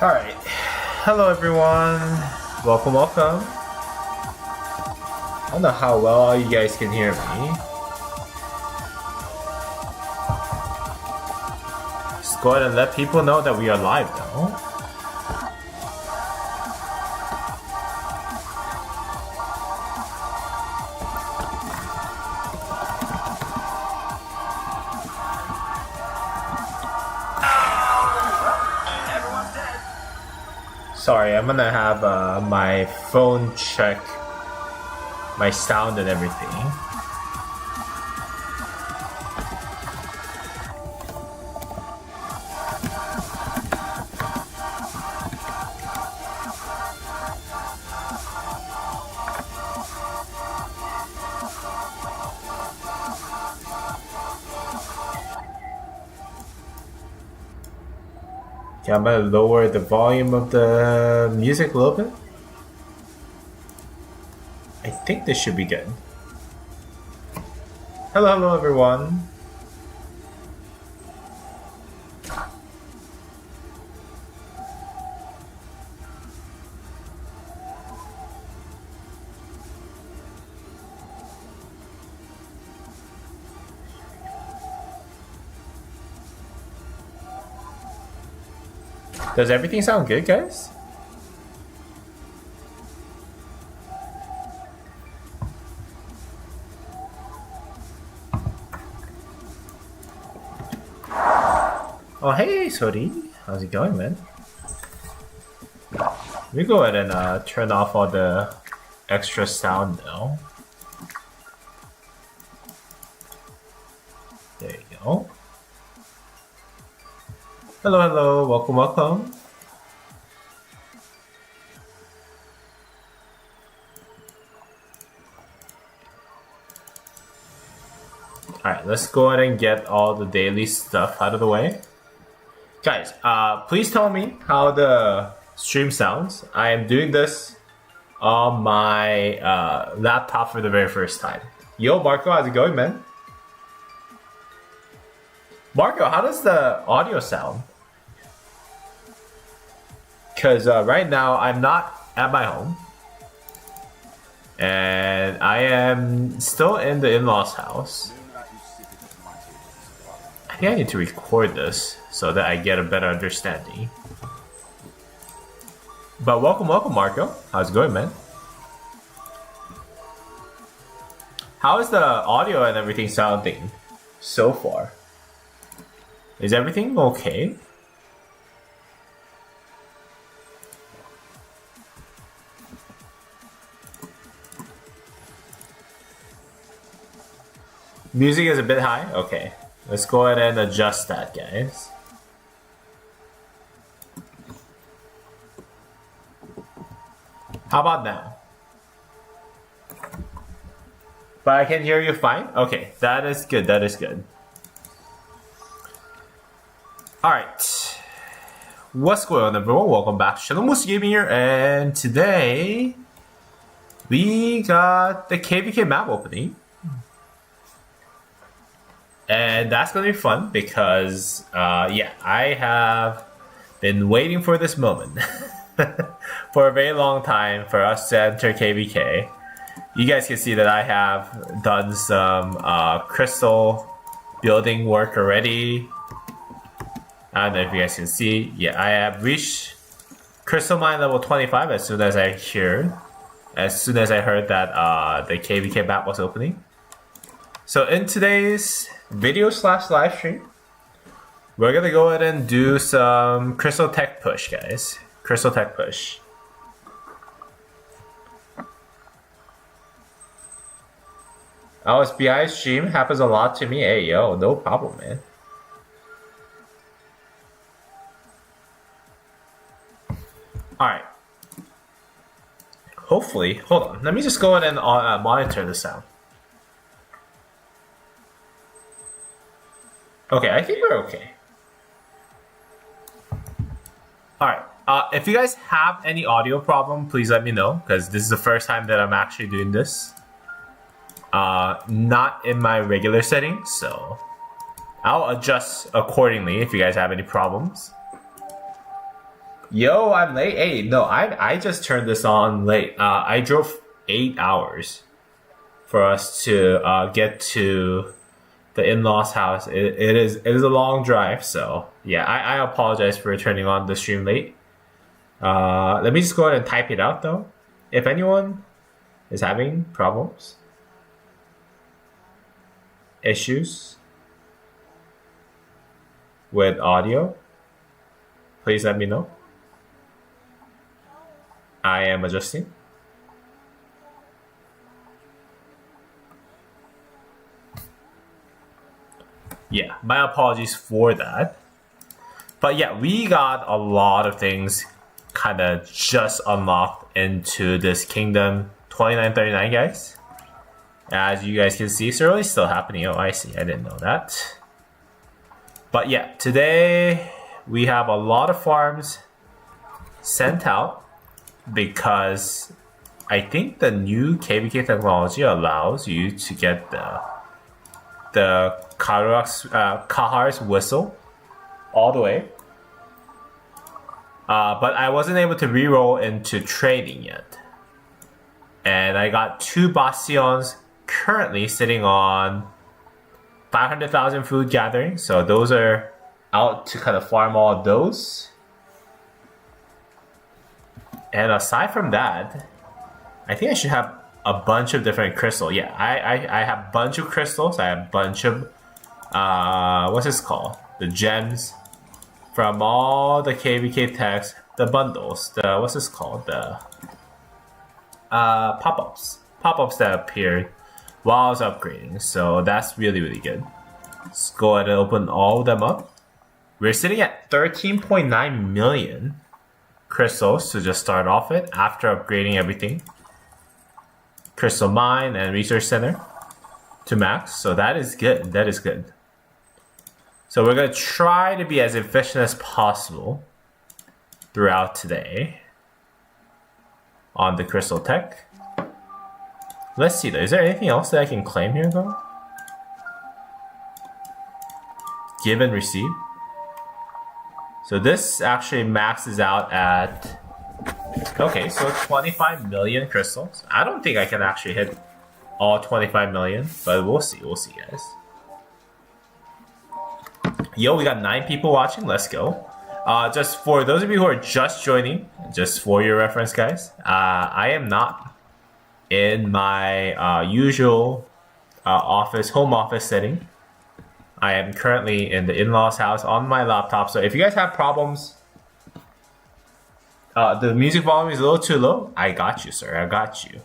Alright, hello everyone, welcome. I don't know how well you guys can hear me. Just go ahead and let people know that we are live though. Sorry, I'm gonna have my phone check my sound and everything. Okay, I'm gonna lower the volume of the music a little bit. I think this should be good. Hello everyone. Does everything sound good, guys? Oh, hey, Sori. How's it going, man? Let me go ahead and turn off all the extra sound now. There you go. Hello, welcome. Alright, let's go ahead and get all the daily stuff out of the way. Guys, please tell me how the stream sounds. I am doing this on my laptop for the very first time. Yo, Marco, how's it going, man? Marco, how does the audio sound? Because right now I'm not at my home. And I am still in the in-laws house. I think I need to record this so that I get a better understanding. But welcome, Marco. How's it going, man? How is the audio and everything sounding so far? Is everything okay? Music is a bit high? Okay. Let's go ahead and adjust that, guys. How about now? But I can hear you fine? Okay, that is good, Alright. What's going on, everyone? Welcome back to Musa Gaming here, and today we got the KvK map opening. And that's gonna be fun because, yeah, I have been waiting for this moment for a very long time for us to enter KvK. You guys can see that I have done some crystal building work already. I don't know if you guys can see. Yeah, I have reached crystal mine level 25 as soon as I heard that the KvK map was opening. So in today's video / live stream, we're gonna go ahead and do some crystal tech push, guys. Crystal tech push. Oh, it's behind stream. Happens a lot to me. Hey, yo, no problem, man. Alright. Hopefully, hold on. Let me just go ahead and monitor the sound. Okay, I think we're okay. Alright, if you guys have any audio problem, please let me know, because this is the first time that I'm actually doing this. Not in my regular settings, so I'll adjust accordingly if you guys have any problems. Yo, I'm late. Hey, no, I just turned this on late. I drove 8 hours for us to get to the in-laws house. It is a long drive, so yeah, I apologize for turning on the stream late. Let me just go ahead and type it out though. If anyone is having problems, issues with audio, please let me know. I am adjusting. Yeah, my apologies for that. But yeah, we got a lot of things kind of just unlocked into this Kingdom 2939, guys. As you guys can see, it's really still happening. Oh, I see. I didn't know that. But yeah, today we have a lot of farms sent out because I think the new KvK technology allows you to get the Kahar's whistle all the way. But I wasn't able to reroll into trading yet. And I got 2 bastions currently sitting on 500,000 food gathering. So those are out to kind of farm all of those. And aside from that, I think I should have a bunch of different crystals. Yeah, I have a bunch of crystals. I have a bunch of, what's this called? The gems from all the KvK techs, the bundles, the, what's this called? The pop-ups. Pop-ups that appeared while I was upgrading. So that's really, really good. Let's go ahead and open all of them up. We're sitting at 13.9 million crystals to just start off it after upgrading everything. Crystal mine and research center to max. So that is good. That is good. So we're going to try to be as efficient as possible throughout today on the crystal tech. Let's see though. Is there anything else that I can claim here though? Give and receive. So this actually maxes out at, okay, so 25 million crystals. I don't think I can actually hit all 25 million, but we'll see. We'll see, guys. Yo, we got 9 people watching. Let's go. Just for those of you who are just joining, just for your reference, guys, I am not in my usual home office setting. I am currently in the in-laws house on my laptop. So if you guys have problems, the music volume is a little too low, I got you, sir. I got you.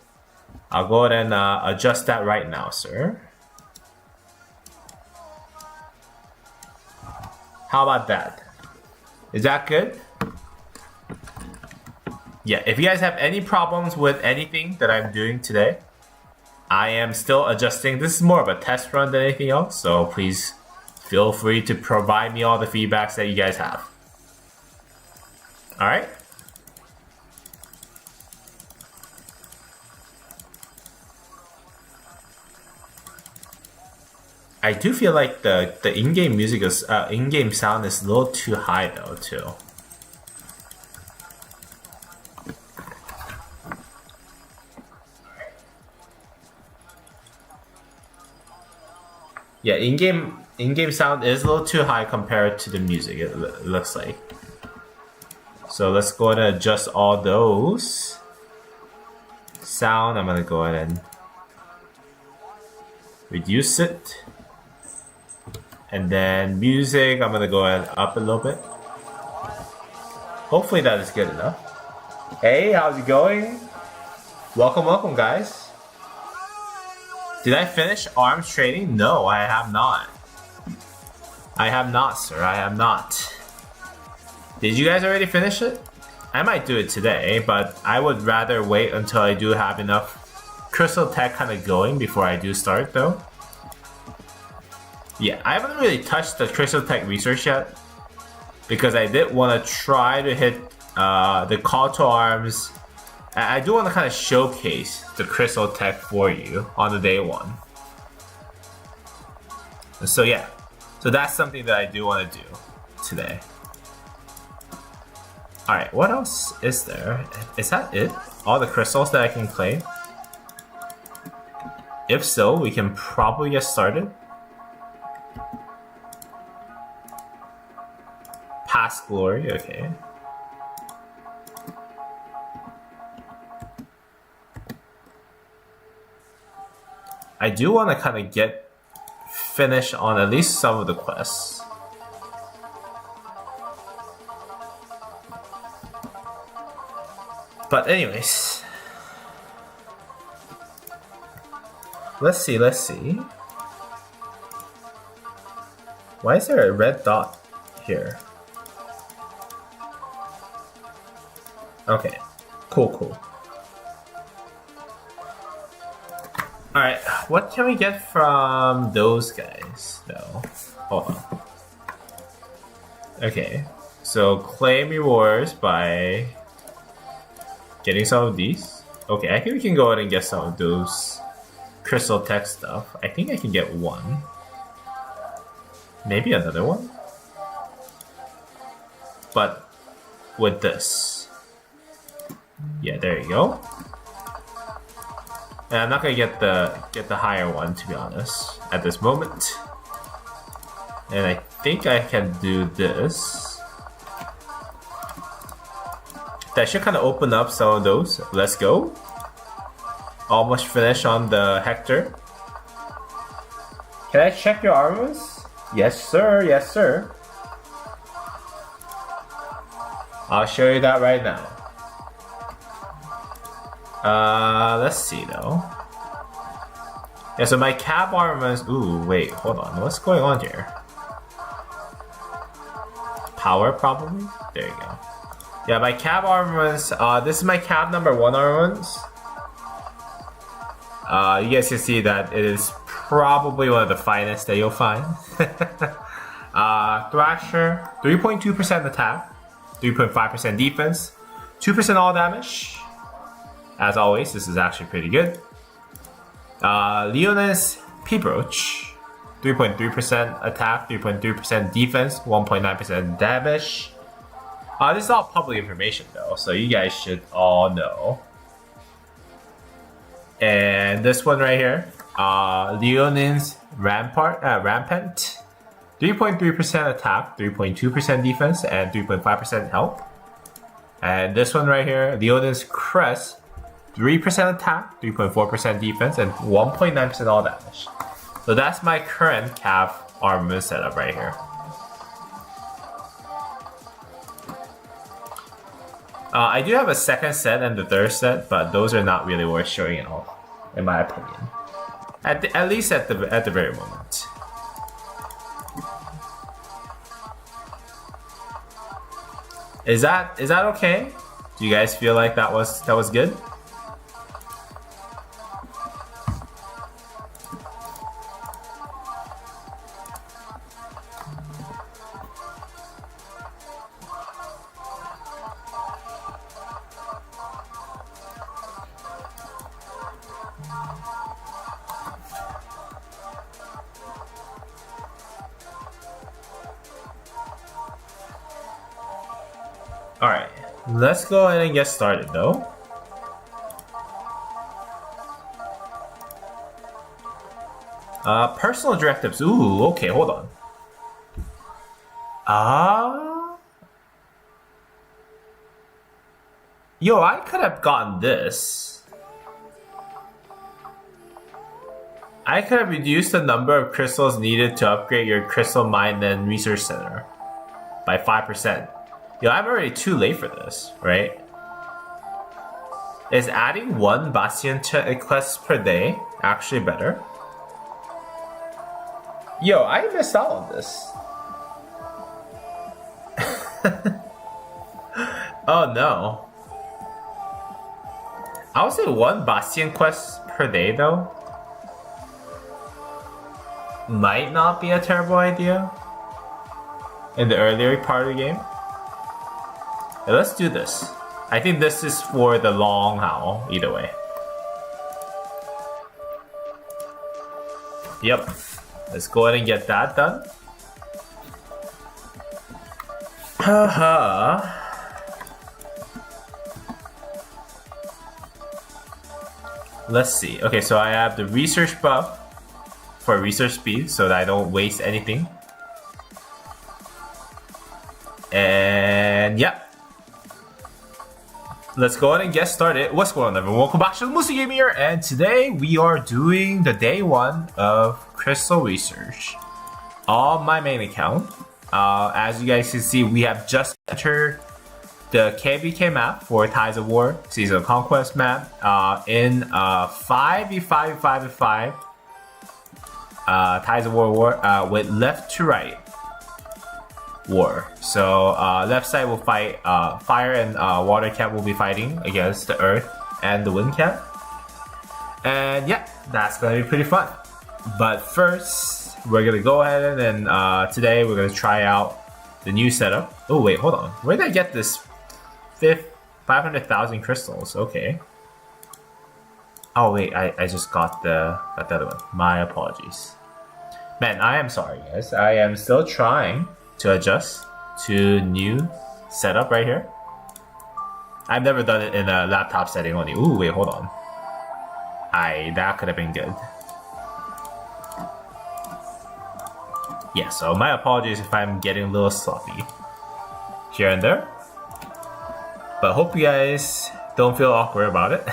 I'll go ahead and adjust that right now, sir. How about that? Is that good? Yeah, if you guys have any problems with anything that I'm doing today, I am still adjusting. This is more of a test run than anything else, so please feel free to provide me all the feedbacks that you guys have. Alright? I do feel like the in-game music is in-game sound is a little too high though too. Yeah, in-game sound is a little too high compared to the music. It looks like. So let's go ahead and adjust all those. Sound, I'm gonna go ahead and reduce it. And then music, I'm gonna go ahead and up a little bit. Hopefully that is good enough. Hey, how's it going? Welcome, welcome, guys. Did I finish arms trading? No, I have not. I have not, sir. I have not. Did you guys already finish it? I might do it today, but I would rather wait until I do have enough crystal tech kind of going before I do start, though. Yeah, I haven't really touched the crystal tech research yet because I did want to try to hit the call to arms. I do want to kind of showcase the crystal tech for you on the day one. So yeah, so that's something that I do want to do today. Alright, what else is there? Is that it? All the crystals that I can claim? If so, we can probably get started. Past glory, okay. I do want to kind of get finished on at least some of the quests. But anyways, let's see. Why is there a red dot here? Okay, cool. Alright, what can we get from those guys, though? Hold on. Okay, so claim rewards by getting some of these. Okay, I think we can go ahead and get some of those crystal tech stuff. I think I can get one. Maybe another one? But with this. Yeah, there you go. And I'm not gonna get the higher one, to be honest, at this moment. And I think I can do this. That should kind of open up some of those. Let's go. Almost finished on the Hector. Can I check your armors? Yes, sir. Yes, sir. I'll show you that right now. Let's see though. Yeah, so my cab armaments. Ooh, wait, hold on. What's going on here? Power, probably? There you go. Yeah, my cab armaments. This is my cab number 1 armaments. You guys can see that it is probably one of the finest that you'll find. Thrasher, 3.2% attack, 3.5% defense, 2% all damage. As always, this is actually pretty good. Leonis Peabroach, 3.3% attack, 3.3% defense, 1.9% damage. This is all public information though, so you guys should all know. And this one right here, Leonin's Rampant, 3.3% attack, 3.2% defense, and 3.5% health. And this one right here, Leonin's Crest, 3% attack, 3.4% defense, and 1.9% all damage. So that's my current calf armament setup right here. I do have a second set and the third set, but those are not really worth showing off, in my opinion. At least at the very moment. Is that okay? Do you guys feel like that was good? Alright, let's go ahead and get started though. Personal directives. Ooh, okay, hold on. Yo, I could have gotten this. I could have reduced the number of crystals needed to upgrade your crystal mine and research center by 5%. Yo, I'm already too late for this, right? Is adding 1 Bastion quest per day actually better? Yo, I missed out on this. Oh no. I would say 1 Bastion quest per day though might not be a terrible idea in the earlier part of the game. Yeah, let's do this. I think this is for the long haul, either way. Yep. Let's go ahead and get that done. Haha. let's see. Okay, so I have the research buff for research speed so that I don't waste anything. And yeah, let's go ahead and get started. What's going on, everyone? Welcome back to the Musa Gaming here, and today we are doing the day 1 of crystal research on my main account. As you guys can see, we have just entered the KvK map for Tides of War Season of Conquest map in 5v5v5v5 Tides of War with left to right war. So left side will fight fire and water cat will be fighting against the earth and the wind cat. And yeah, that's gonna be pretty fun. But first, we're gonna go ahead and today we're gonna try out the new setup. Oh wait, hold on. Where did I get this 500,000 crystals? Okay. Oh wait, I just got the other one. My apologies. Man, I am sorry, guys. I am still trying to adjust to new setup right here. I've never done it in a laptop setting only. Ooh, wait, hold on. That could have been good. Yeah, so my apologies if I'm getting a little sloppy here and there. But hope you guys don't feel awkward about it.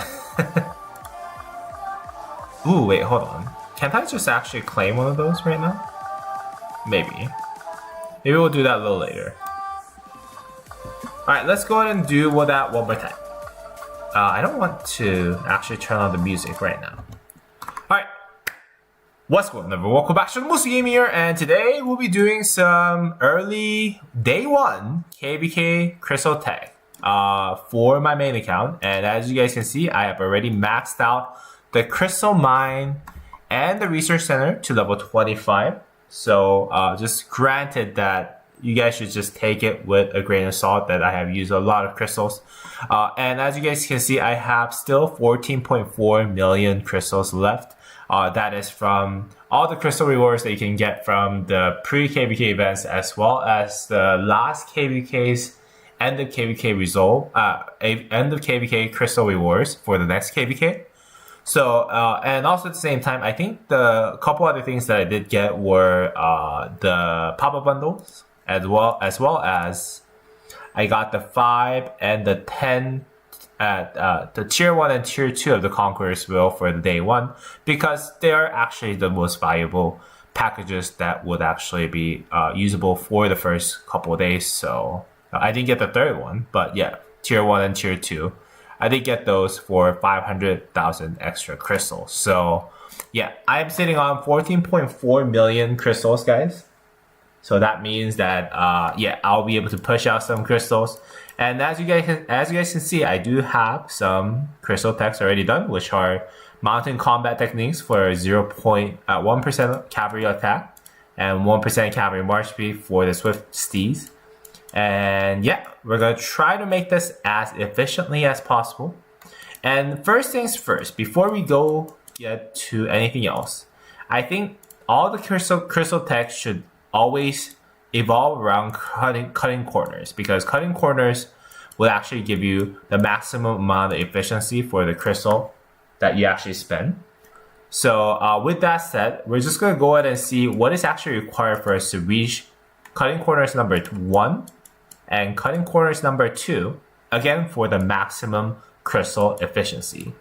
Ooh, wait, hold on. Can't I just actually claim one of those right now? Maybe. Maybe we'll do that a little later. Alright, let's go ahead and do that one more time. I don't want to actually turn on the music right now. Alright. What's going on, everyone? Welcome back to the Musa Gaming here, and today we'll be doing some early day 1 KvK crystal tech for my main account. And as you guys can see, I have already maxed out the crystal mine and the research center to level 25. So just granted that you guys should just take it with a grain of salt that I have used a lot of crystals. And as you guys can see, I have still 14.4 million crystals left. That is from all the crystal rewards that you can get from the pre-KvK events, as well as the last KvK's end of KvK result, end of KvK crystal rewards for the next KvK. So, and also at the same time, I think the couple other things that I did get were the pop-up bundles, as well as I got the 5 and the 10 at the tier 1 and tier 2 of the Conqueror's Will for the day 1, because they are actually the most valuable packages that would actually be usable for the first couple of days. So I didn't get the third one, but yeah, tier 1 and tier 2. I did get those for 500,000 extra crystals. So yeah, I'm sitting on 14.4 million crystals, guys. So that means that yeah, I'll be able to push out some crystals. And as you guys can see, I do have some crystal techs already done, which are mountain combat techniques for 0.1% cavalry attack and 1% cavalry march speed for the swift steeds. And yeah, we're gonna try to make this as efficiently as possible. And first things first, before we go yet to anything else, I think all the crystal tech should always evolve around cutting corners, because cutting corners will actually give you the maximum amount of efficiency for the crystal that you actually spend. So with that said, we're just gonna go ahead and see what is actually required for us to reach cutting corners number 1 and cutting corners number 2, again for the maximum crystal efficiency.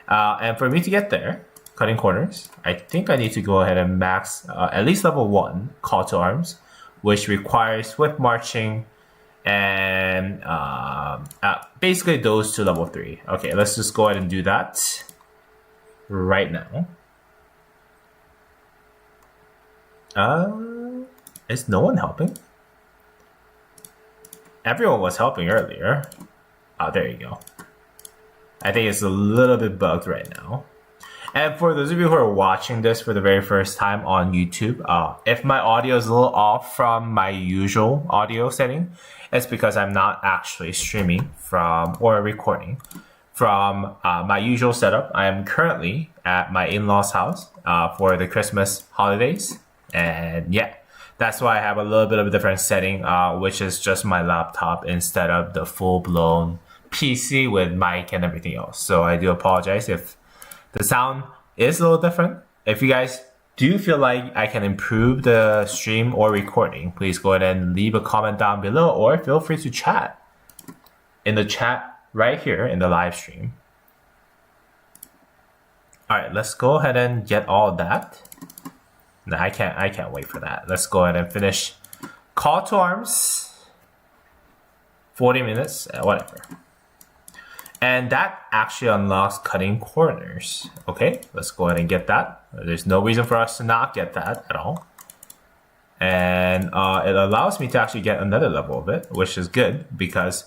And for me to get there, cutting corners, I think I need to go ahead and max at least level 1 call to arms, which requires swift marching and basically those to level 3. Okay, let's just go ahead and do that right now. Is no one helping? Everyone was helping earlier. Oh, there you go. I think it's a little bit bugged right now. And for those of you who are watching this for the very first time on YouTube, if my audio is a little off from my usual audio setting, it's because I'm not actually streaming from or recording from my usual setup. I am currently at my in-laws' house for the Christmas holidays. And yeah, that's why I have a little bit of a different setting, which is just my laptop instead of the full-blown PC with mic and everything else. So I do apologize if The sound is a little different. If you guys do feel like I can improve the stream or recording, please go ahead and leave a comment down below, or feel free to chat in the chat right here in the live stream. All right, let's go ahead and get all that. No, I can't wait for that. Let's go ahead and finish Call to Arms. 40 minutes, whatever. And that actually unlocks Cutting Corners. Okay, let's go ahead and get that. There's no reason for us to not get that at all. And it allows me to actually get another level of it, which is good because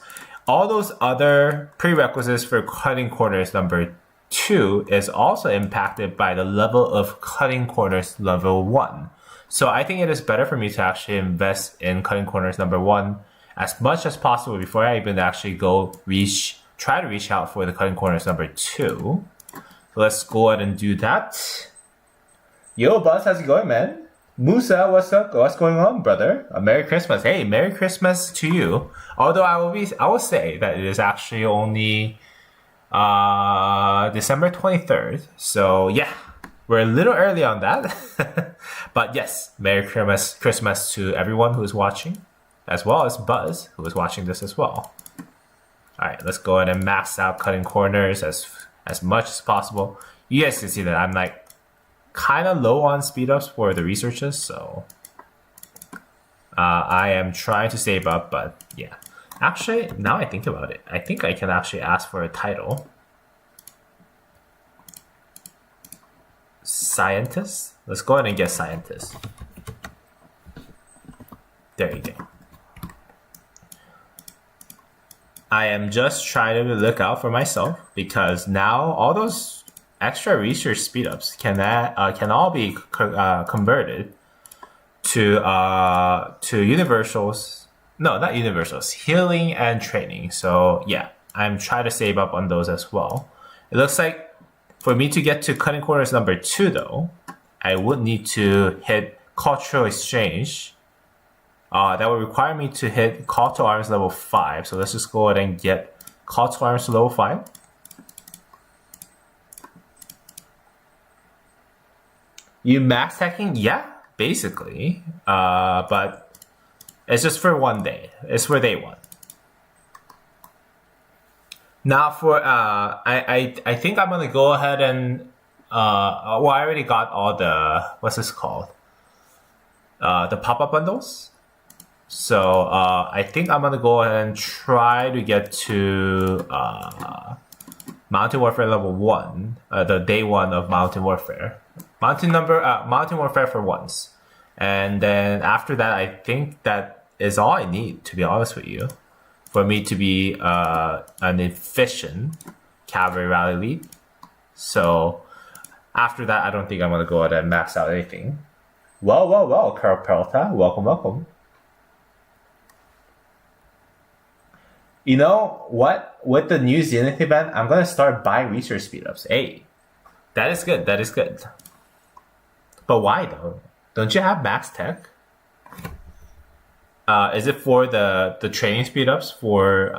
all those other prerequisites for Cutting Corners number 2 is also impacted by the level of Cutting Corners level 1. So I think it is better for me to actually invest in Cutting Corners number 1 as much as possible before I even actually try to reach out for the Cutting Corners number 2. So let's go ahead and do that. Yo, Buzz, how's it going, man? Musa, what's up? What's going on, brother? Merry Christmas. Hey, Merry Christmas to you. Although I will say that it is actually only December 23rd. So yeah, we're a little early on that. But yes, Merry Christmas to everyone who is watching, as well as Buzz, who is watching this as well. All right, let's go ahead and max out Cutting Corners as much as possible. You guys can see that I'm like kind of low on speed ups for the researches, so I am trying to save up, but yeah. Actually, now I think about it, I think I can actually ask for a title. Scientist? Let's go ahead and get Scientist. There you go. I am just trying to look out for myself because now all those extra research speedups can all be converted to universals. No, not universals. Healing and training. So yeah, I'm trying to save up on those as well. It looks like for me to get to Cutting Corners number 2, though, I would need to hit Cultural Exchange. That would require me to hit Call to Arms level 5. So let's just go ahead and get Call to Arms to level 5. You max hacking? Yeah, basically. But it's just for one day. It's for day 1. Now for I think I'm gonna go ahead and well, I already got all the, what's this called? The pop-up bundles. So I think I'm gonna go ahead and try to get to Mountain Warfare level 1, the day 1 of Mountain Warfare. Mountain Warfare for once. And then after that, I think that is all I need, to be honest with you, for me to be an efficient cavalry rally lead. So after that, I don't think I'm going to go ahead and max out anything. Well, Carl Peralta, welcome. You know what? With the new Zenith event, I'm going to start buying research speedups. Hey, that is good. But why though? Don't you have max tech? Is it for the training speedups for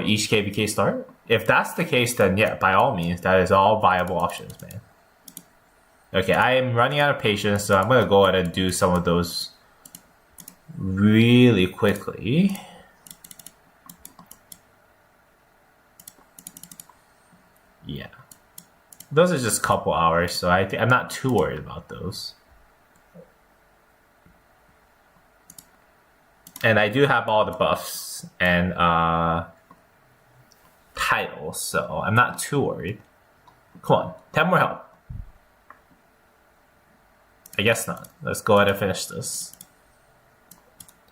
each KvK start? If that's the case, then yeah, by all means, that is all viable options, man. Okay, I am running out of patience, so I'm gonna go ahead and do some of those really quickly. Yeah, those are just a couple hours, so I'm not too worried about those. And I do have all the buffs and titles, so I'm not too worried. Come on, 10 more help. I guess not. Let's go ahead and finish this.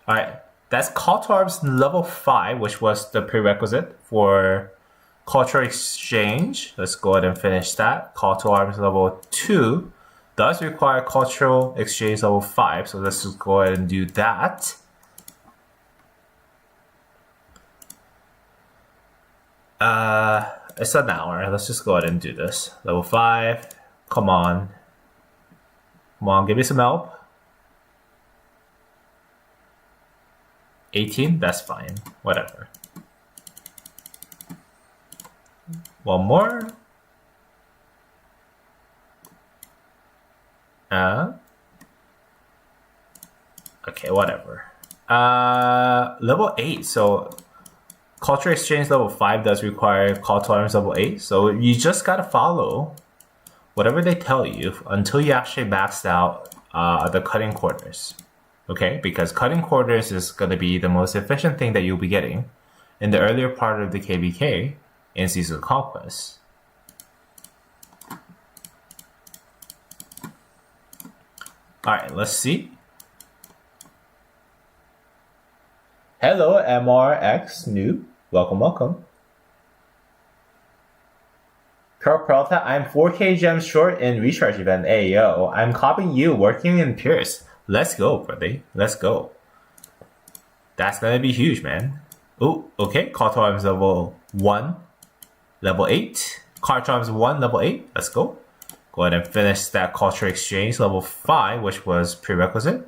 Alright, that's Call to Arms level 5, which was the prerequisite for Cultural Exchange. Let's go ahead and finish that. Call to Arms level 2 does require Cultural Exchange level 5, so let's just go ahead and do that. It's an hour. Let's just go ahead and do this. Level 5. Come on. Come on, give me some help. 18? That's fine. Whatever. One more. Okay, whatever. Level 8. So culture exchange level 5 does require call tolerance level 8. So you just gotta follow whatever they tell you until you actually maxed out the cutting corners. Okay, because cutting corners is gonna be the most efficient thing that you'll be getting in the earlier part of the KvK in Season of Conquest. Alright, let's see. Hello, MRX Noob. Welcome, welcome. Peralta, I'm 4k gems short in recharge event. Hey, yo, I'm copying you, working in Pierce. Let's go, buddy. Let's go. That's gonna be huge, man. Oh, okay. Call tolerance level 1, level 8. Call tolerance 1, level 8. Let's go. Go ahead and finish that culture exchange level 5, which was prerequisite.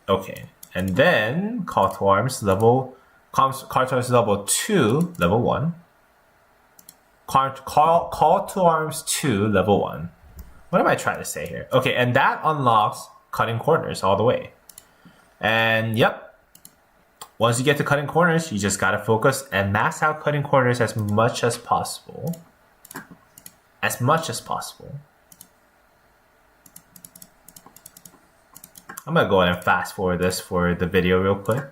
Okay, and then call to arms level 2, level 1. Call to arms 2, level 1. What am I trying to say here? Okay, and that unlocks cutting corners all the way. And yep, once you get to cutting corners, you just gotta focus and max out cutting corners as much as possible. As much as possible. I'm gonna go ahead and fast forward this for the video real quick.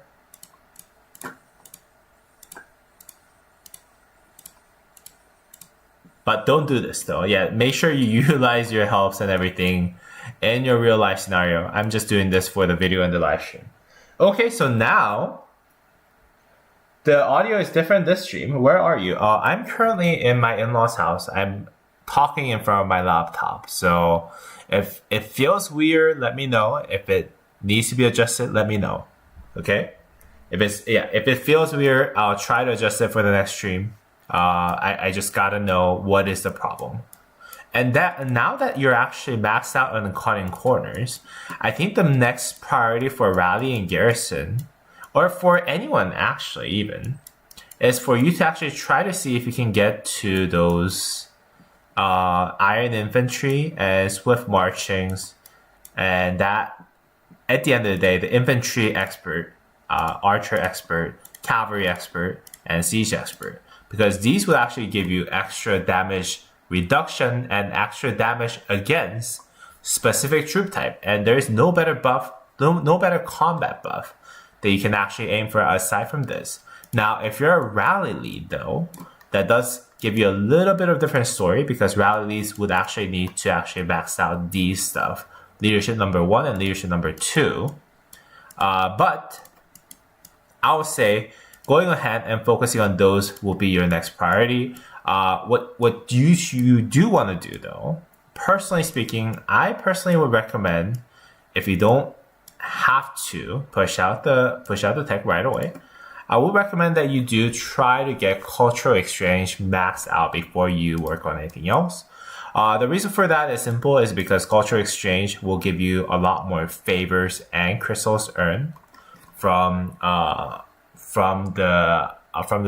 But don't do this though. Yeah, make sure you utilize your helps and everything in your real life scenario. I'm just doing this for the video and the live stream. Okay, so now the audio is different this stream. Where are you? I'm currently in my in-laws' house. I'm talking in front of my laptop. So if it feels weird, let me know. If it needs to be adjusted, let me know. Okay? If it feels weird, I'll try to adjust it for the next stream. I just gotta know what is the problem. And now that you're actually maxed out on cutting corners, I think the next priority for Rally and Garrison, or for anyone actually even, is for you to actually try to see if you can get to those Iron Infantry and Swift Marchings, and that at the end of the day, the Infantry expert, Archer expert, Cavalry expert, and Siege expert, because these will actually give you extra damage reduction and extra damage against specific troop type, and there's no better buff, no better combat buff that you can actually aim for aside from this. Now, if you're a rally lead though, that does give you a little bit of different story, because rally leads would actually need to actually max out these stuff, leadership number 1 and leadership number 2. But I would say going ahead and focusing on those will be your next priority. What you do want to do though, personally speaking, I personally would recommend, if you don't have to push out the tech right away, I would recommend that you do try to get cultural exchange maxed out before you work on anything else. The reason for that is simple, is because cultural exchange will give you a lot more favors and crystals earned from the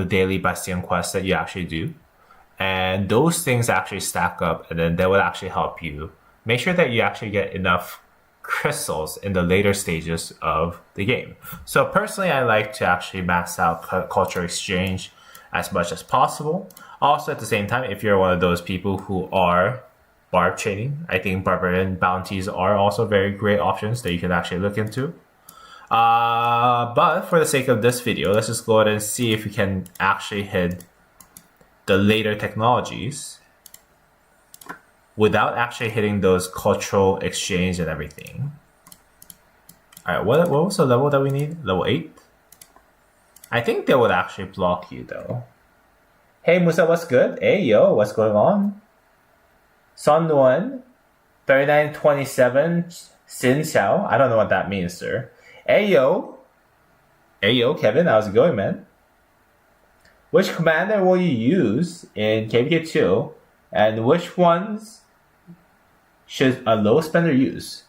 daily Bastion quest that you actually do. And those things actually stack up, and then that would actually help you make sure that you actually get enough crystals in the later stages of the game. So personally, I like to actually max out culture exchange as much as possible. Also, at the same time, if you're one of those people who are barb chaining, I think barbarian bounties are also very great options that you can actually look into. But for the sake of this video, let's just go ahead and see if we can actually hit the later technologies without actually hitting those cultural exchange and everything. Alright, what was the level that we need? Level 8? I think they would actually block you though. Hey Musa, what's good? Hey yo, what's going on? Sun 1, 3927, Sin Xiao. I don't know what that means, sir. Hey yo, Kevin, how's it going, man? Which commander will you use in KvK 2, and which ones should a low spender use?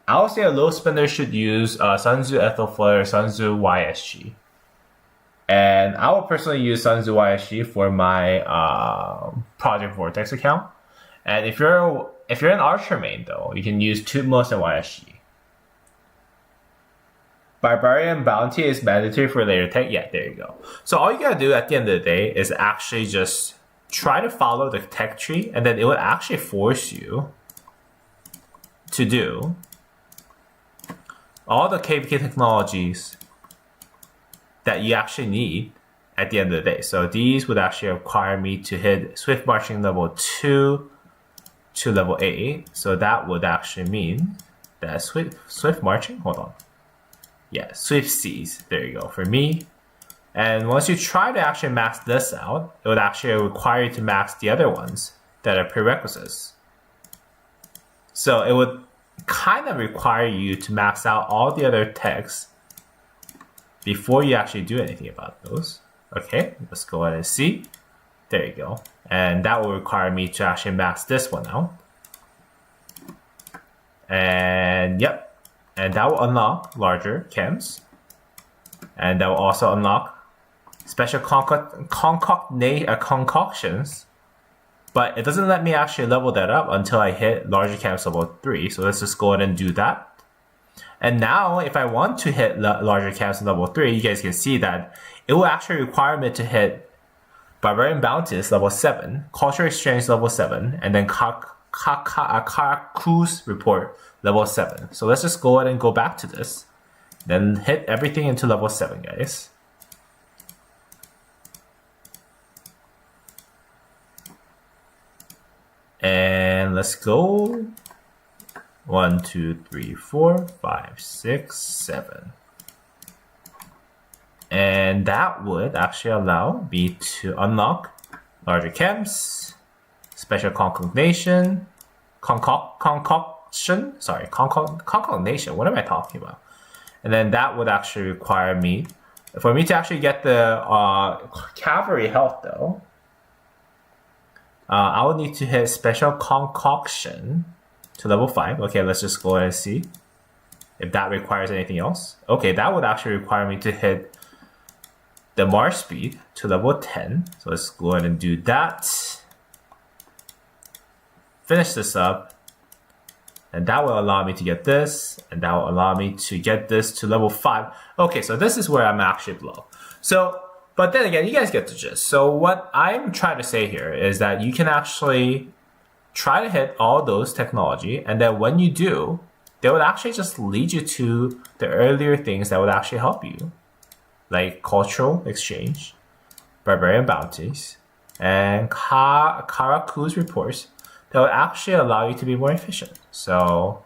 I would say a low spender should use Sun Tzu Ethelflare or Sun Tzu YSG. And I will personally use Sunzu YSG for my Project Vortex account. And if you're an Archer main though, you can use Tutmos and YSG. Barbarian Bounty is mandatory for later tech. Yeah, there you go. So all you gotta do at the end of the day is actually just try to follow the tech tree, and then it will actually force you to do all the KvK technologies that you actually need at the end of the day. So these would actually require me to hit Swift Marching level 2 to level 8. So that would actually mean that Swift Marching, hold on. Yeah, Swift Seas, there you go, for me. And once you try to actually max this out, it would actually require you to max the other ones that are prerequisites. So it would kind of require you to max out all the other techs before you actually do anything about those. Okay, let's go ahead and see. There you go. And that will require me to actually max this one out. And yep. And that will unlock larger chems. And that will also unlock special concoctions. But it doesn't let me actually level that up until I hit larger chems level 3. So let's just go ahead and do that. And now if I want to hit larger chems level 3, you guys can see that it will actually require me to hit Barbarian Bounties level 7, Culture Exchange level 7, and then Cruise Report level 7. So let's just go ahead and go back to this. Then hit everything into level 7, guys. And let's go 1, 2, 3, 4, 5, 6, 7. And that would actually allow me to unlock larger chems, special concoction, concoction. What am I talking about? And then that would actually require me, for me to actually get the cavalry health though, I would need to hit special concoction to level 5. Okay, let's just go ahead and see if that requires anything else. Okay, that would actually require me to hit the march speed to level 10. So let's go ahead and do that. Finish this up. And that will allow me to get this. And that will allow me to get this to level 5. Okay, so this is where I'm actually low. So, but then again, you guys get the gist. So what I'm trying to say here is that you can actually try to hit all those technology. And then when you do, they would actually just lead you to the earlier things that would actually help you. Like cultural exchange, barbarian bounties, and Karaku's reports that will actually allow you to be more efficient. So,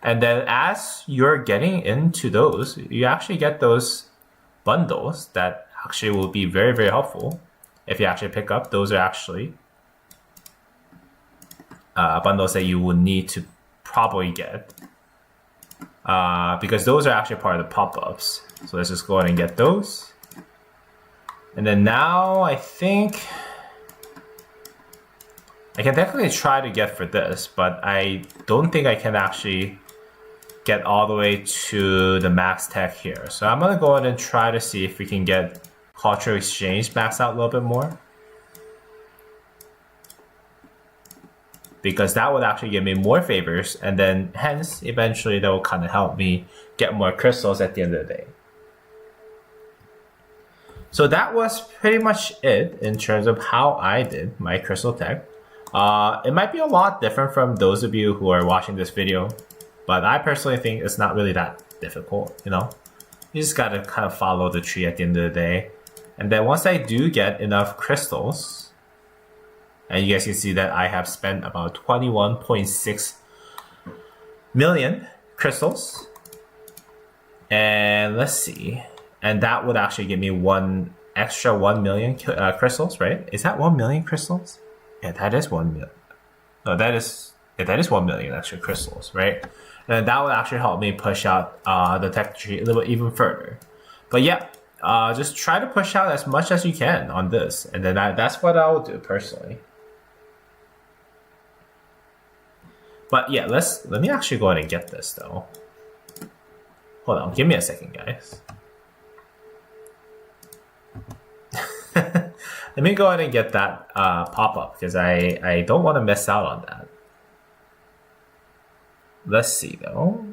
and then as you're getting into those, you actually get those bundles that actually will be very, very helpful. If you actually pick up, those are actually bundles that you will need to probably get. Because those are actually part of the pop-ups. So let's just go ahead and get those. And then now I think I can definitely try to get for this, but I don't think I can actually get all the way to the max tech here. So I'm gonna go ahead and try to see if we can get cultural exchange maxed out a little bit more. Because that would actually give me more favors, and then hence eventually that will kind of help me get more crystals at the end of the day. So that was pretty much it in terms of how I did my crystal tech. It might be a lot different from those of you who are watching this video, but I personally think it's not really that difficult, you know? You just gotta kind of follow the tree at the end of the day. And then once I do get enough crystals, and you guys can see that I have spent about 21.6 million crystals. And let's see. And that would actually give me one extra 1 million crystals, right? Is that 1 million crystals? Yeah, that is 1 million. No, that is 1 million extra crystals, right? And that would actually help me push out the tech tree a little bit even further. But yeah, just try to push out as much as you can on this. And then that's what I would do personally. But yeah, let me actually go ahead and get this though. Hold on, give me a second, guys. Let me go ahead and get that pop-up because I don't want to miss out on that. Let's see though.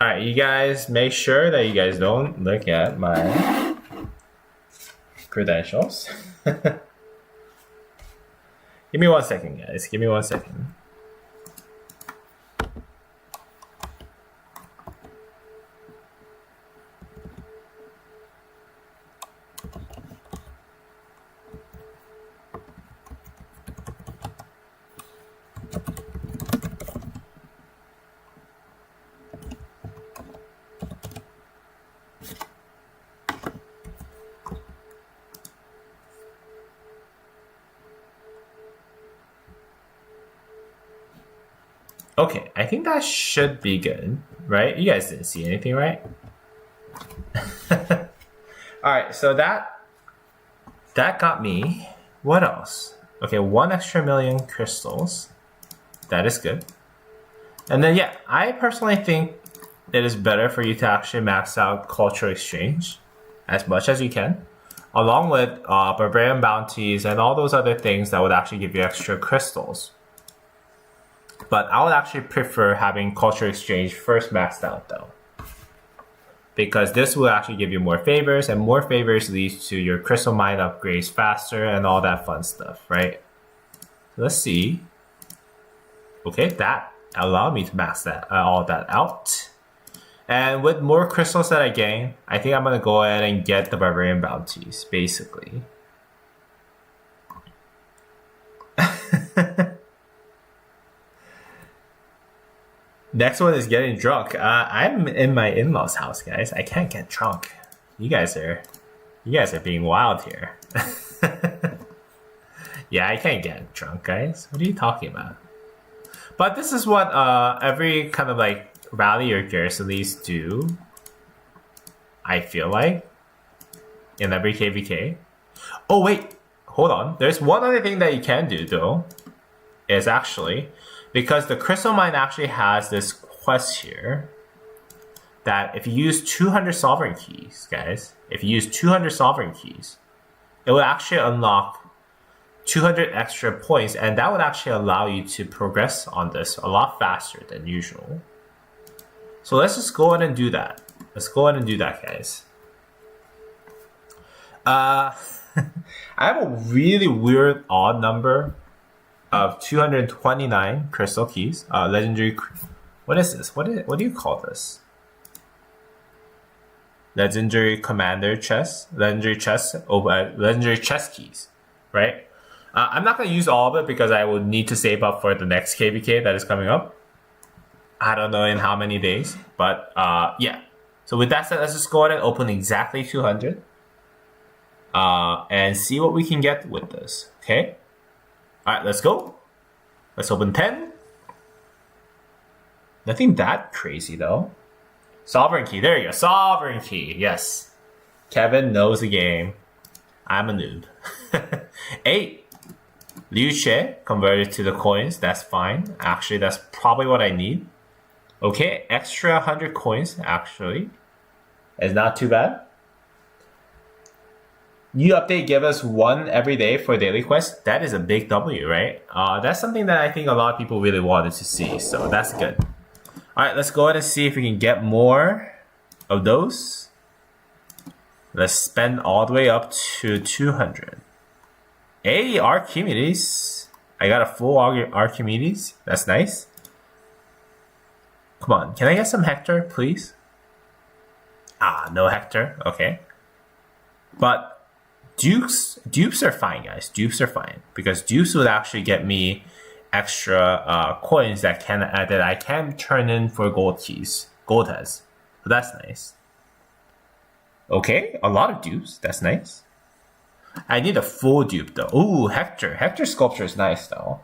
Alright, you guys make sure that you guys don't look at my credentials. Give me 1 second, guys. Give me 1 second. Okay, I think that should be good, right? You guys didn't see anything, right? Alright, so that got me. What else? Okay, 1 extra million crystals. That is good. And then yeah, I personally think it is better for you to actually max out cultural exchange as much as you can, along with barbarian bounties and all those other things that would actually give you extra crystals. But I would actually prefer having culture exchange first maxed out though, because this will actually give you more favors, and more favors leads to your crystal mine upgrades faster and all that fun stuff, right? Let's see. Okay, that allowed me to max that all that out. And with more crystals that I gain, I think I'm gonna go ahead and get the barbarian bounties, basically. Next one is getting drunk. I'm in my in-laws' house, guys. I can't get drunk. You guys are being wild here. Yeah, I can't get drunk, guys. What are you talking about? But this is what every kind of like rally or garrisons do. I feel like in every KvK. Oh wait, hold on. There's one other thing that you can do though. Is actually, because the crystal mine actually has this quest here that if you use 200 sovereign keys, guys, if you use 200 sovereign keys, it will actually unlock 200 extra points, and that would actually allow you to progress on this a lot faster than usual. So let's just go ahead and do that. Let's go ahead and do that, guys. I have a really weird odd number of 229 crystal keys. Legendary. What is this? What do you call this? Legendary commander chest. Legendary chest. Legendary chest keys. Right. I'm not going to use all of it because I will need to save up for the next KvK that is coming up. I don't know in how many days, but yeah. So with that said, let's just go ahead and open exactly 200 and see what we can get with this. Okay. All right, let's go. Let's open 10. Nothing that crazy though. Sovereign key. There you go. Sovereign key. Yes. Kevin knows the game. I'm a noob. 8. Liu Che converted to the coins. That's fine. Actually, that's probably what I need. Okay, extra 100 coins actually. It's not too bad. New update give us 1 every day for daily quest. That is a big W, right? That's something that I think a lot of people really wanted to see, so that's good. Alright, let's go ahead and see if we can get more of those. Let's spend all the way up to 200. Hey, Archimedes. I got a full Archimedes. That's nice. Come on, can I get some Hector, please? Ah, no Hector. Okay. But dupes are fine, guys. Dupes are fine because dupes would actually get me extra coins that I can turn in for gold keys, gold heads. So that's nice. Okay, a lot of dupes. That's nice. I need a full dupe though. Ooh, Hector. Hector sculpture is nice though.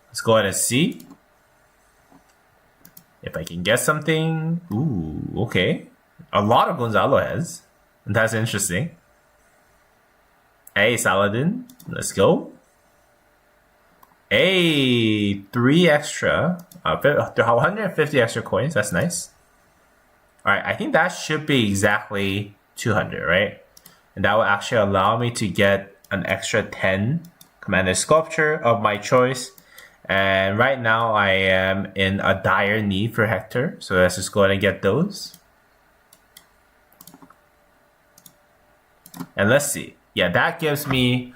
Let's go ahead and see if I can get something. Ooh, okay. A lot of Gonzalo heads. That's interesting. Hey, Saladin. Let's go. Hey, 150 extra coins. That's nice. All right, I think that should be exactly 200, right? And that will actually allow me to get an extra 10 commander sculpture of my choice. And right now I am in a dire need for Hector. So let's just go ahead and get those. And let's see. Yeah, that gives me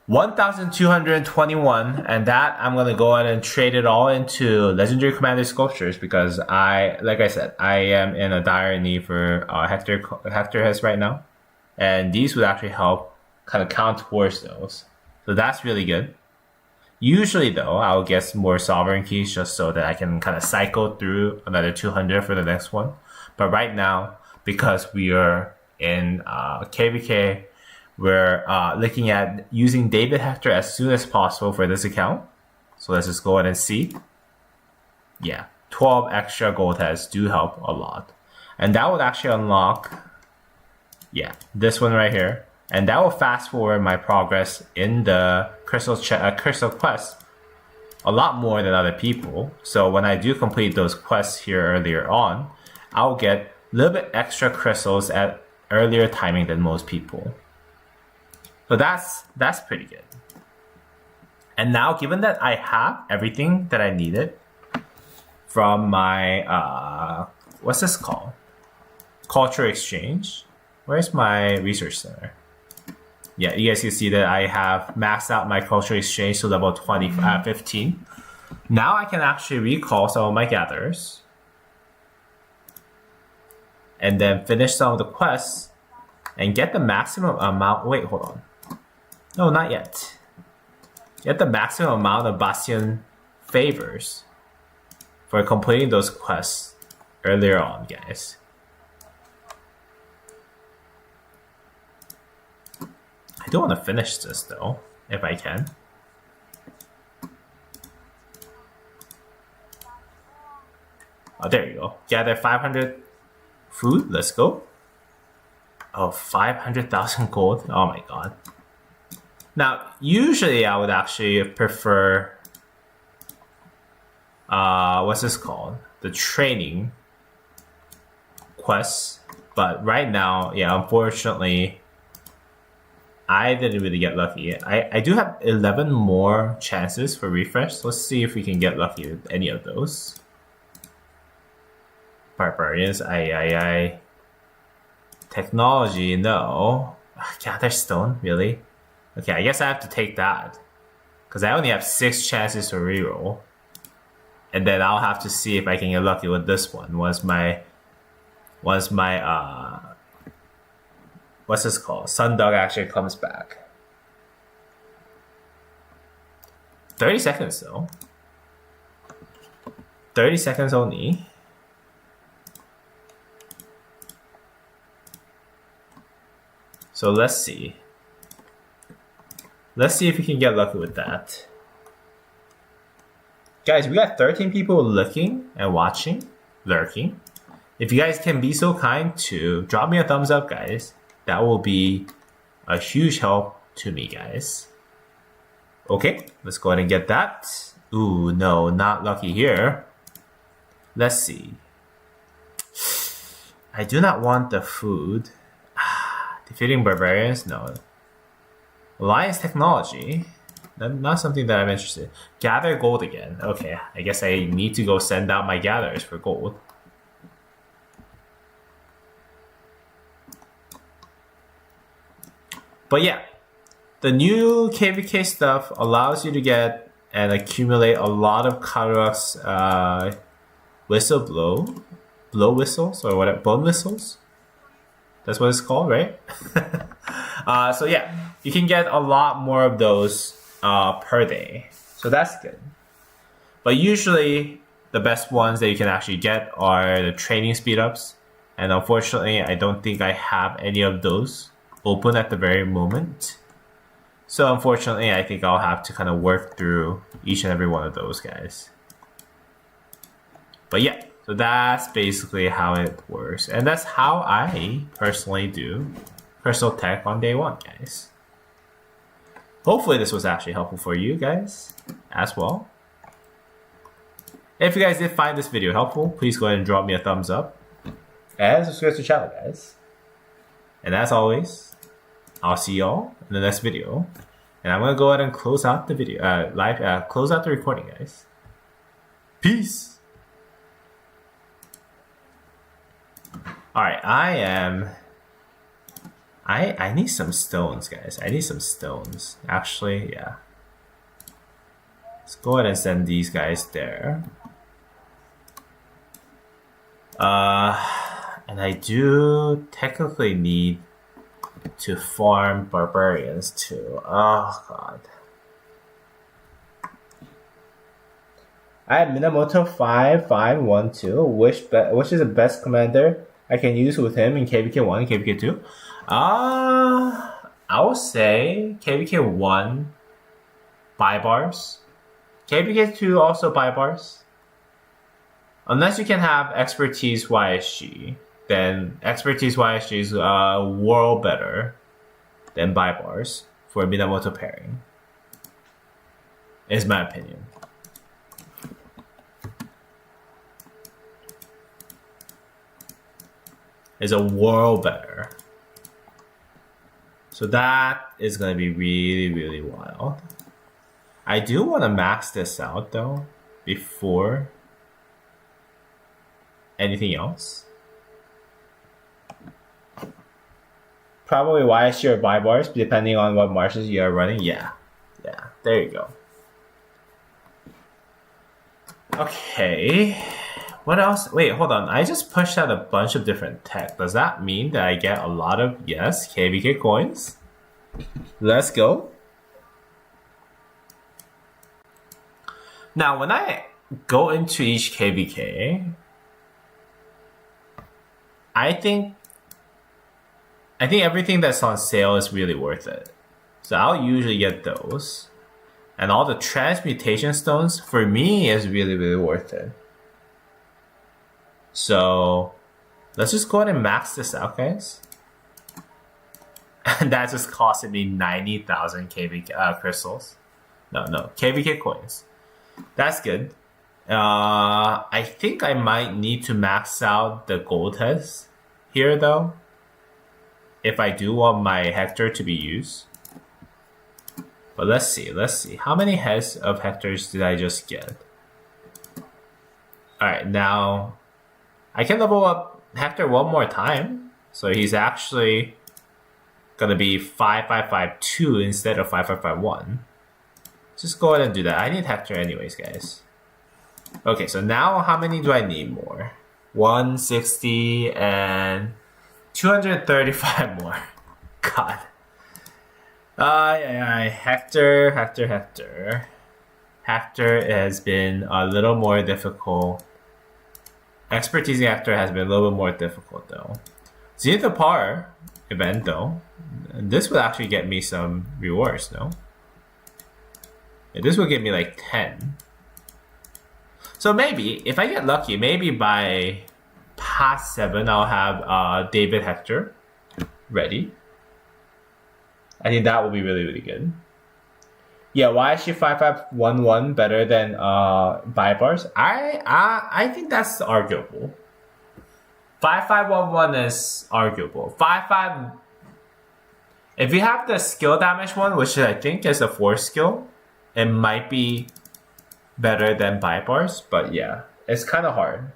1,221, and that I'm gonna go ahead and trade it all into legendary commander sculptures because like I said, I am in a dire need for Hector heads right now, and these would actually help kind of count towards those. So that's really good. Usually though, I'll get more sovereign keys just so that I can kind of cycle through another 200 for the next one. But right now, because we are in KvK, we're looking at using David Hector as soon as possible for this account. So let's just go ahead and see. Yeah, 12 extra gold heads do help a lot. And that would actually unlock, yeah, this one right here. And that will fast forward my progress in the crystal quest a lot more than other people. So when I do complete those quests here earlier on, I'll get a little bit extra crystals at earlier timing than most people. So that's pretty good. And now, given that I have everything that I needed from my what's this called? Culture exchange. Where's my research center? Yeah, you guys can see that I have maxed out my culture exchange to level 15. Now I can actually recall some of my gatherers and then finish some of the quests and get the maximum amount. Wait, hold on. No, not yet. Get the maximum amount of Bastion favors for completing those quests earlier on, guys. I do want to finish this though, if I can. Oh, there you go. Gather 500 food. Let's go. Oh, 500,000 gold. Oh my god. Now, usually I would actually prefer, what's this called? The training quests. But right now, yeah, unfortunately, I didn't really get lucky. I do have 11 more chances for refresh. So let's see if we can get lucky with any of those. Barbarians, aye. Technology, no. Gather stone, really? Okay, I guess I have to take that. Because I only have 6 chances to reroll. And then I'll have to see if I can get lucky with this one. Once my what's this called? Sundog actually comes back. 30 seconds though. 30 seconds only. So let's see. Let's see if we can get lucky with that. Guys, we got 13 people looking and watching, lurking. If you guys can be so kind to drop me a thumbs up, guys, that will be a huge help to me, guys. Okay, let's go ahead and get that. Ooh, no, not lucky here. Let's see. I do not want the food. Defeating barbarians? No. Alliance technology? Not something that I'm interested in. Gather gold again. Okay, I guess I need to go send out my gatherers for gold. But yeah, the new KvK stuff allows you to get and accumulate a lot of Karuak's whistle blow whistles or whatever, bone whistles. That's what it's called, right? So yeah, you can get a lot more of those per day. So that's good. But usually the best ones that you can actually get are the training speed ups. And unfortunately, I don't think I have any of those open at the very moment. So unfortunately, I think I'll have to kind of work through each and every one of those guys. But yeah, so that's basically how it works. And that's how I personally do Crystal Tech on day one, guys. Hopefully this was actually helpful for you guys as well. If you guys did find this video helpful, please go ahead and drop me a thumbs up. And subscribe to the channel, guys. And as always, I'll see y'all in the next video. And I'm gonna go ahead and close out the video, close out the recording, guys. Peace. All right, I need some stones, guys. I need some stones. Actually, yeah. Let's go ahead and send these guys there. And I do technically need to farm barbarians too. Oh god. I have Minamoto 5512, which is the best commander I can use with him in KvK 1 and KvK 2. I would say KvK 1 buy bars. KvK 2 also buy bars. Unless you can have expertise YSG, then expertise YSG is world better than buy bars for Minamoto pairing. Is my opinion. Is a world better. So that is gonna be really, really wild. I do want to max this out though before anything else. Probably YSG or buy bars, depending on what marshes you are running. Yeah, there you go. Okay, what else? Wait, hold on. I just pushed out a bunch of different tech. Does that mean that I get a lot of, yes, KvK coins? Let's go. Now, when I go into each KvK, I think everything that's on sale is really worth it. So I'll usually get those. And all the transmutation stones, for me, is really, really worth it. So let's just go ahead and max this out, guys. And that just costed me 90,000 KvK crystals. No, KvK coins. That's good. I think I might need to max out the gold heads here though, if I do want my Hector to be used. But let's see. How many heads of Hectors did I just get? Alright, now I can level up Hector one more time. So he's actually gonna be 5552 instead of 5551. Just go ahead and do that. I need Hector anyways, guys. Okay, so now how many do I need more? 160 and 235 more. God. Hector. Hector has been a little more difficult. Expertise Hector has been a little bit more difficult though. Zenith of Power event though. This would actually get me some rewards, no? Yeah, this will give me like 10. So maybe, if I get lucky, maybe by past 7 I'll have David Hector ready. I think that will be really, really good. Yeah, why is she 5511 better than buy bars? I think that's arguable. 5511 is arguable. 55. If you have the skill damage one, which I think is a 4 skill, it might be better than buy bars, but yeah, it's kind of hard.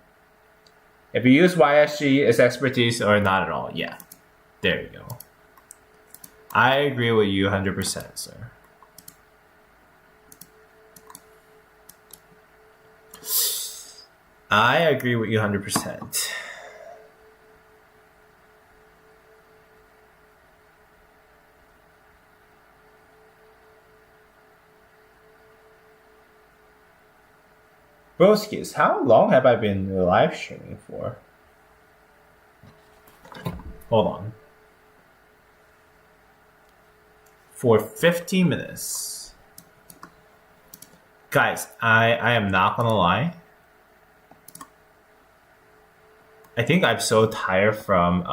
If you use YSG, it's expertise or not at all. Yeah, there you go. I agree with you 100%, sir. I agree with you 100%. Broskis, how long have I been live streaming for? Hold on. For 15 minutes. Guys, I am not gonna lie. I think I'm so tired from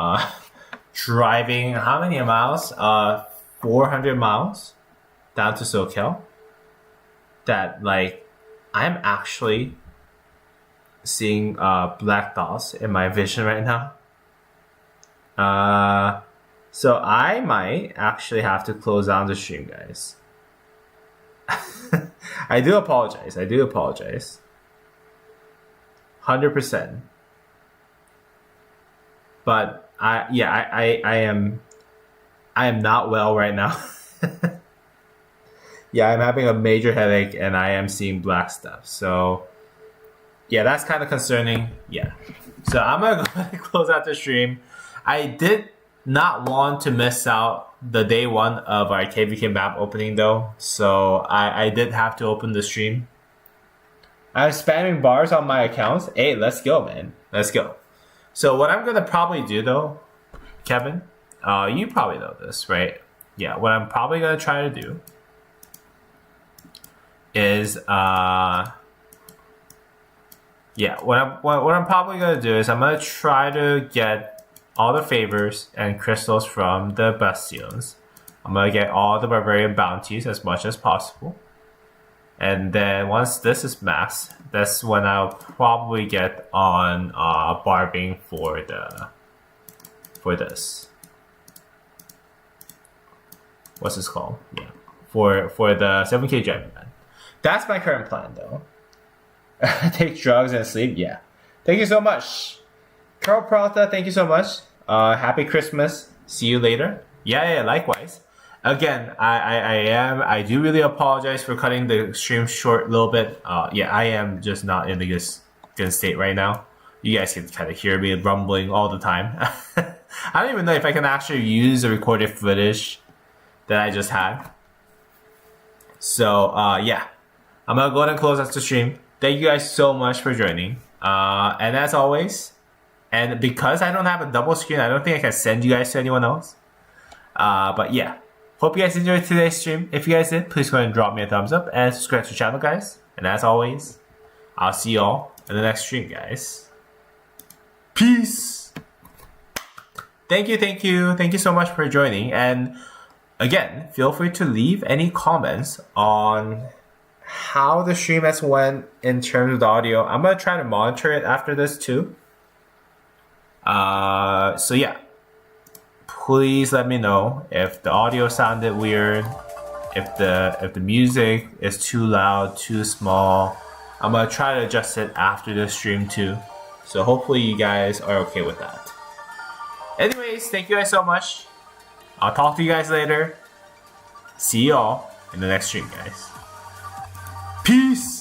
driving how many miles? 400 miles down to SoCal that like I'm actually seeing black dots in my vision right now. So I might actually have to close down the stream, guys. I do apologize. 100%. But I am not well right now. Yeah, I'm having a major headache and I am seeing black stuff. So yeah, that's kind of concerning. Yeah. So I'm gonna go ahead and close out the stream. I did not want to miss out the day one of our KvK map opening though. So I did have to open the stream. I'm spamming bars on my accounts. Hey, let's go, man. Let's go. So what I'm gonna probably do though, Kevin, you probably know this, right? Yeah, what I'm probably gonna try to do is what I'm probably gonna do is I'm gonna try to get all the favors and crystals from the bastions. I'm gonna get all the barbarian bounties as much as possible. And then once this is maxed, that's when I'll probably get on barbing for this. What's this called? Yeah, for the 7K Dragon Man. That's my current plan though. Take drugs and sleep. Yeah. Thank you so much, Carl Prata. Thank you so much. Happy Christmas. See you later. Yeah. Likewise. Again, I do really apologize for cutting the stream short a little bit. I am just not in the good state right now. You guys can kind of hear me rumbling all the time. I don't even know if I can actually use the recorded footage that I just had. So, I'm going to go ahead and close out the stream. Thank you guys so much for joining. And as always, and because I don't have a double screen, I don't think I can send you guys to anyone else. But yeah. Hope you guys enjoyed today's stream. If you guys did, please go ahead and drop me a thumbs up and subscribe to the channel, guys. And as always, I'll see y'all in the next stream, guys. Peace. Thank you so much for joining. And again, feel free to leave any comments on how the stream has went in terms of the audio. I'm gonna try to monitor it after this too. So yeah. Please let me know if the audio sounded weird, if the music is too loud, too small. I'm gonna try to adjust it after the stream too. So hopefully you guys are okay with that. Anyways, thank you guys so much. I'll talk to you guys later. See y'all in the next stream, guys. Peace!